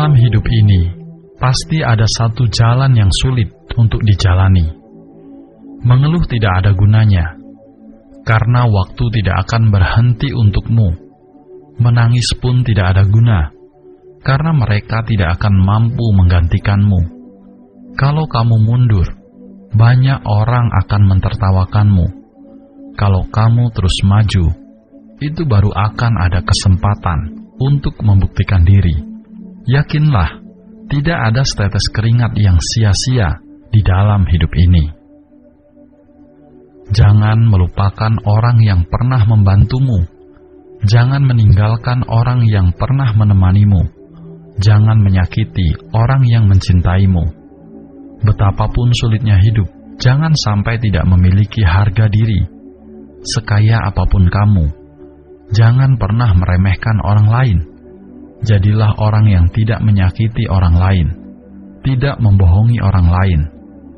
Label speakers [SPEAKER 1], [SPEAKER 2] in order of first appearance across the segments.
[SPEAKER 1] Dalam hidup ini, pasti ada satu jalan yang sulit untuk dijalani. Mengeluh tidak ada gunanya, karena waktu tidak akan berhenti untukmu. Menangis pun tidak ada guna, karena mereka tidak akan mampu menggantikanmu. Kalau kamu mundur, banyak orang akan mentertawakanmu. Kalau kamu terus maju, itu baru akan ada kesempatan untuk membuktikan diri. Yakinlah, tidak ada setetes keringat yang sia-sia di dalam hidup ini. Jangan melupakan orang yang pernah membantumu. Jangan meninggalkan orang yang pernah menemanimu. Jangan menyakiti orang yang mencintaimu. Betapapun sulitnya hidup, jangan sampai tidak memiliki harga diri. Sekaya apapun kamu, jangan pernah meremehkan orang lain. Jadilah orang yang tidak menyakiti orang lain, tidak membohongi orang lain,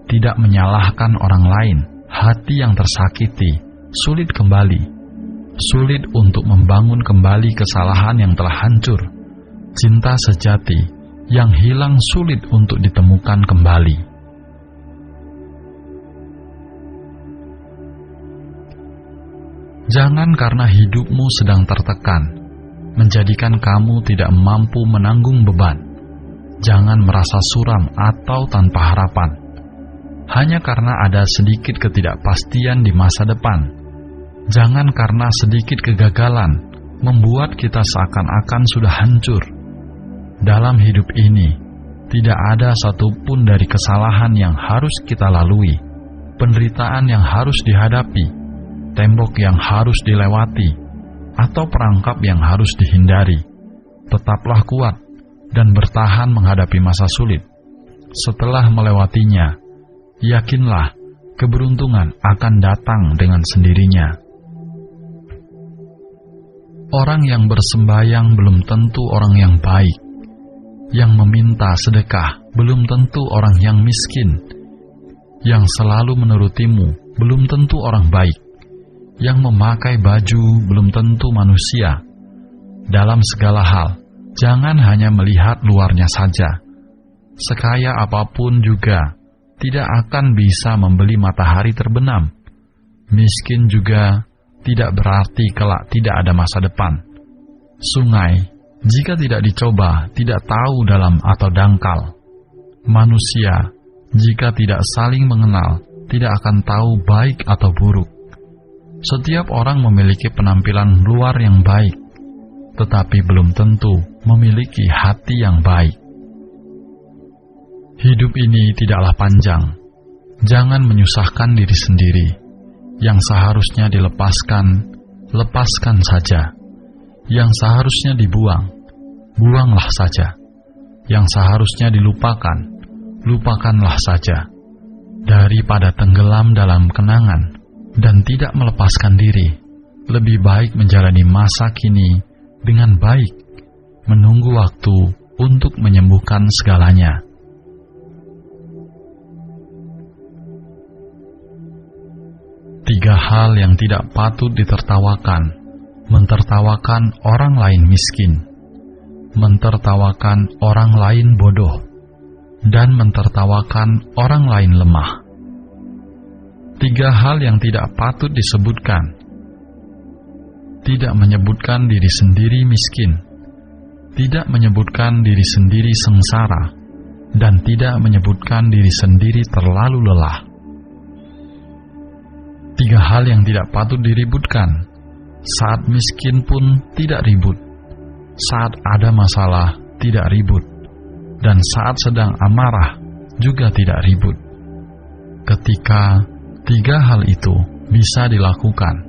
[SPEAKER 1] tidak menyalahkan orang lain. Hati yang tersakiti sulit kembali, sulit untuk membangun kembali kesalahan yang telah hancur. Cinta sejati yang hilang sulit untuk ditemukan kembali. Jangan karena hidupmu sedang tertekan, menjadikan kamu tidak mampu menanggung beban. Jangan merasa suram atau tanpa harapan, hanya karena ada sedikit ketidakpastian di masa depan. Jangan karena sedikit kegagalan membuat kita seakan-akan sudah hancur. Dalam hidup ini, tidak ada satupun dari kesalahan yang harus kita lalui, penderitaan yang harus dihadapi, tembok yang harus dilewati, atau perangkap yang harus dihindari. Tetaplah kuat dan bertahan menghadapi masa sulit. Setelah melewatinya, yakinlah keberuntungan akan datang dengan sendirinya. Orang yang bersembayang belum tentu orang yang baik. Yang meminta sedekah belum tentu orang yang miskin. Yang selalu menurutimu belum tentu orang baik. Yang memakai baju belum tentu manusia. Dalam segala hal, jangan hanya melihat luarnya saja. Sekaya apapun juga tidak akan bisa membeli matahari terbenam. Miskin juga tidak berarti kelak tidak ada masa depan. Sungai, jika tidak dicoba, tidak tahu dalam atau dangkal. Manusia, jika tidak saling mengenal, tidak akan tahu baik atau buruk. Setiap orang memiliki penampilan luar yang baik, tetapi belum tentu memiliki hati yang baik. Hidup ini tidaklah panjang. Jangan menyusahkan diri sendiri. Yang seharusnya dilepaskan, lepaskan saja. Yang seharusnya dibuang, buanglah saja. Yang seharusnya dilupakan, lupakanlah saja. Daripada tenggelam dalam kenangan dan tidak melepaskan diri, lebih baik menjalani masa kini dengan baik, menunggu waktu untuk menyembuhkan segalanya. Tiga hal yang tidak patut ditertawakan: mentertawakan orang lain miskin, mentertawakan orang lain bodoh, dan mentertawakan orang lain lemah. Tiga hal yang tidak patut disebutkan: tidak menyebutkan diri sendiri miskin, tidak menyebutkan diri sendiri sengsara, dan tidak menyebutkan diri sendiri terlalu lelah. Tiga hal yang tidak patut diributkan: saat miskin pun tidak ribut, saat ada masalah tidak ribut, dan saat sedang amarah juga tidak ribut. Ketika tiga hal itu bisa dilakukan,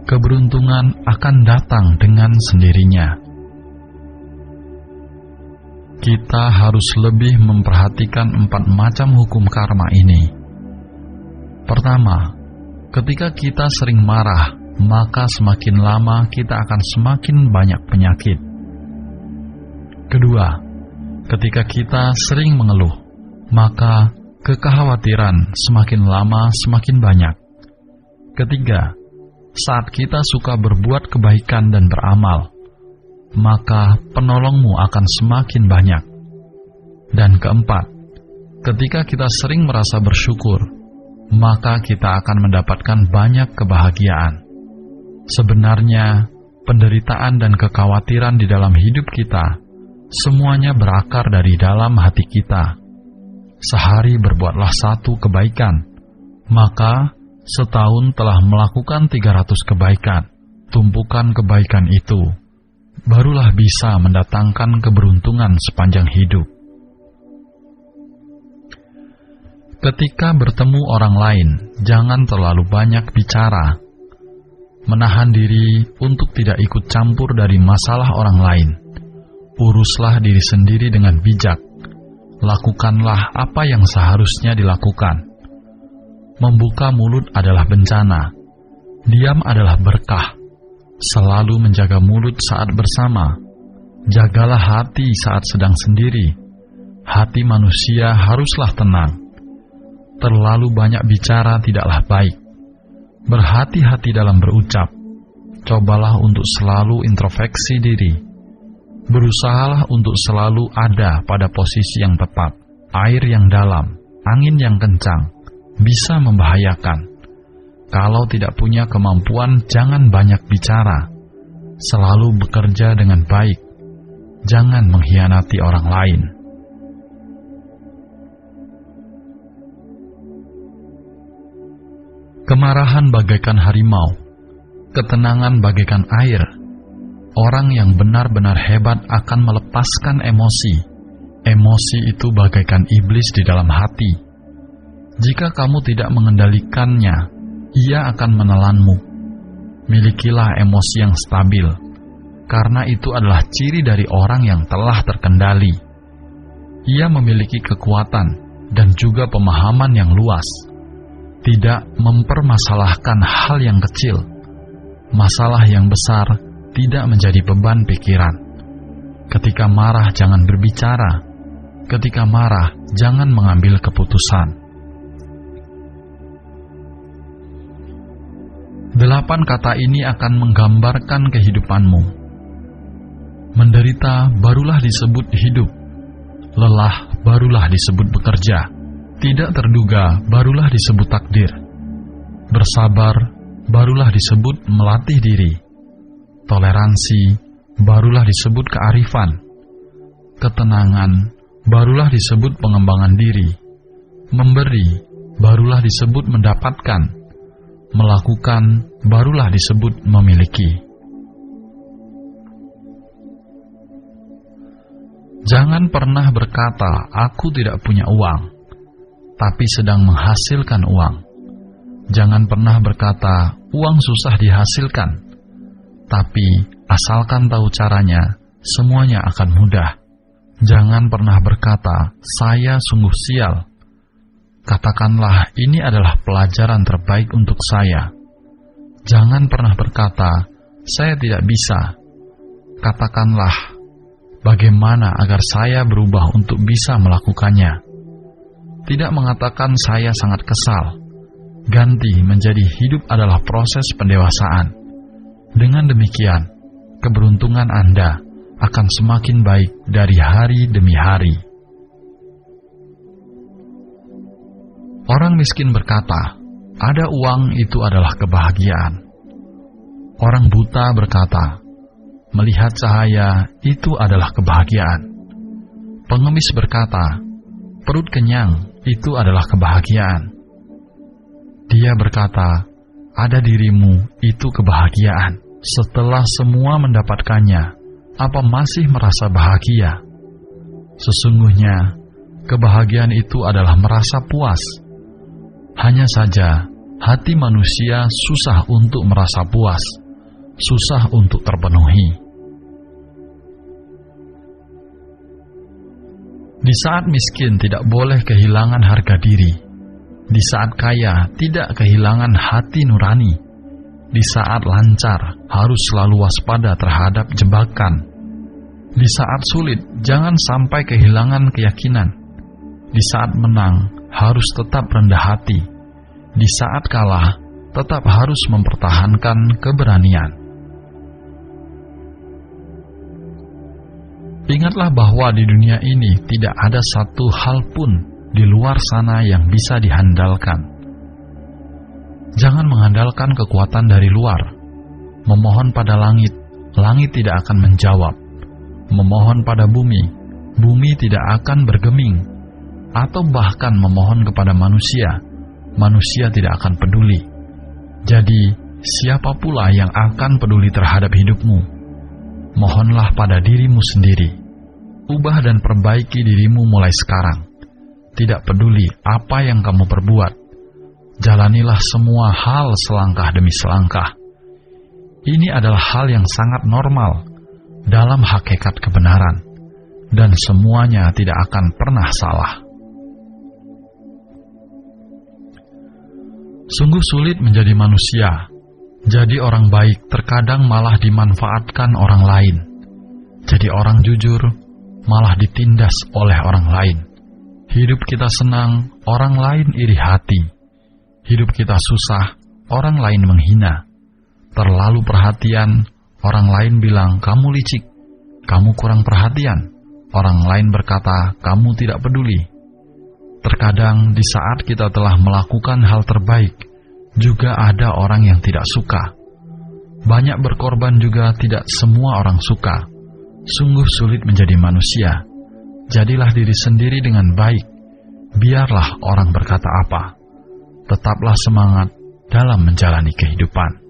[SPEAKER 1] keberuntungan akan datang dengan sendirinya. Kita harus lebih memperhatikan 4 macam hukum karma ini. Pertama, ketika kita sering marah, maka semakin lama kita akan semakin banyak penyakit. Kedua, ketika kita sering mengeluh, maka kekhawatiran semakin lama semakin banyak. Ketiga, saat kita suka berbuat kebaikan dan beramal, maka penolongmu akan semakin banyak. Dan keempat, ketika kita sering merasa bersyukur, maka kita akan mendapatkan banyak kebahagiaan. Sebenarnya, penderitaan dan kekhawatiran di dalam hidup kita semuanya berakar dari dalam hati kita. Sehari berbuatlah satu kebaikan, maka setahun telah melakukan 300 kebaikan. Tumpukan kebaikan itu barulah bisa mendatangkan keberuntungan sepanjang hidup. Ketika bertemu orang lain, jangan terlalu banyak bicara. Menahan diri untuk tidak ikut campur dari masalah orang lain. Uruslah diri sendiri dengan bijak. Lakukanlah apa yang seharusnya dilakukan. Membuka mulut adalah bencana. Diam adalah berkah. Selalu menjaga mulut saat bersama. Jagalah hati saat sedang sendiri. Hati manusia haruslah tenang. Terlalu banyak bicara tidaklah baik. Berhati-hati dalam berucap. Cobalah untuk selalu introspeksi diri. Berusahalah untuk selalu ada pada posisi yang tepat. Air yang dalam, angin yang kencang, bisa membahayakan. Kalau tidak punya kemampuan, jangan banyak bicara. Selalu bekerja dengan baik. Jangan mengkhianati orang lain. Kemarahan bagaikan harimau, ketenangan bagaikan air. Orang yang benar-benar hebat akan melepaskan emosi. Emosi itu bagaikan iblis di dalam hati. Jika kamu tidak mengendalikannya, ia akan menelanmu. Milikilah emosi yang stabil, karena itu adalah ciri dari orang yang telah terkendali. Ia memiliki kekuatan dan juga pemahaman yang luas. Tidak mempermasalahkan hal yang kecil. Masalah yang besar tidak menjadi beban pikiran. Ketika marah jangan berbicara. Ketika marah jangan mengambil keputusan. 8 kata ini akan menggambarkan kehidupanmu. Menderita barulah disebut hidup. Lelah barulah disebut bekerja. Tidak terduga barulah disebut takdir. Bersabar barulah disebut melatih diri. Toleransi barulah disebut kearifan. Ketenangan barulah disebut pengembangan diri. Memberi barulah disebut mendapatkan. Melakukan barulah disebut memiliki. Jangan pernah berkata, "Aku tidak punya uang," tapi sedang menghasilkan uang. Jangan pernah berkata, "Uang susah dihasilkan," tapi asalkan tahu caranya, semuanya akan mudah. Jangan pernah berkata, "Saya sungguh sial." Katakanlah, "Ini adalah pelajaran terbaik untuk saya." Jangan pernah berkata, "Saya tidak bisa." Katakanlah, "Bagaimana agar saya berubah untuk bisa melakukannya?" Tidak mengatakan "saya sangat kesal." Ganti menjadi "hidup adalah proses pendewasaan." Dengan demikian, keberuntungan Anda akan semakin baik dari hari demi hari. Orang miskin berkata, "Ada uang itu adalah kebahagiaan." Orang buta berkata, "Melihat cahaya itu adalah kebahagiaan." Pengemis berkata, "Perut kenyang itu adalah kebahagiaan." Dia berkata, "Ada dirimu itu kebahagiaan." Setelah semua mendapatkannya, apa masih merasa bahagia? Sesungguhnya, kebahagiaan itu adalah merasa puas. Hanya saja, hati manusia susah untuk merasa puas, susah untuk terpenuhi. Di saat miskin tidak boleh kehilangan harga diri. Di saat kaya tidak kehilangan hati nurani. Di saat lancar harus selalu waspada terhadap jebakan. Di saat sulit jangan sampai kehilangan keyakinan. Di saat menang harus tetap rendah hati. Di saat kalah tetap harus mempertahankan keberanian. Ingatlah bahwa di dunia ini tidak ada satu hal pun di luar sana yang bisa dihandalkan. Jangan mengandalkan kekuatan dari luar. Memohon pada langit, langit tidak akan menjawab. Memohon pada bumi, bumi tidak akan bergeming. Atau bahkan memohon kepada manusia, manusia tidak akan peduli. Jadi, siapa pula yang akan peduli terhadap hidupmu? Mohonlah pada dirimu sendiri. Ubah dan perbaiki dirimu mulai sekarang. Tidak peduli apa yang kamu perbuat. Jalanilah semua hal selangkah demi selangkah. Ini adalah hal yang sangat normal dalam hakikat kebenaran, dan semuanya tidak akan pernah salah. Sungguh sulit menjadi manusia. Jadi orang baik terkadang malah dimanfaatkan orang lain. Jadi orang jujur malah ditindas oleh orang lain. Hidup kita senang, orang lain iri hati. Hidup kita susah, orang lain menghina. Terlalu perhatian, orang lain bilang kamu licik, kamu kurang perhatian. Orang lain berkata kamu tidak peduli. Terkadang di saat kita telah melakukan hal terbaik, juga ada orang yang tidak suka. Banyak berkorban juga tidak semua orang suka. Sungguh sulit menjadi manusia. Jadilah diri sendiri dengan baik. Biarlah orang berkata apa. Tetaplah semangat dalam menjalani kehidupan.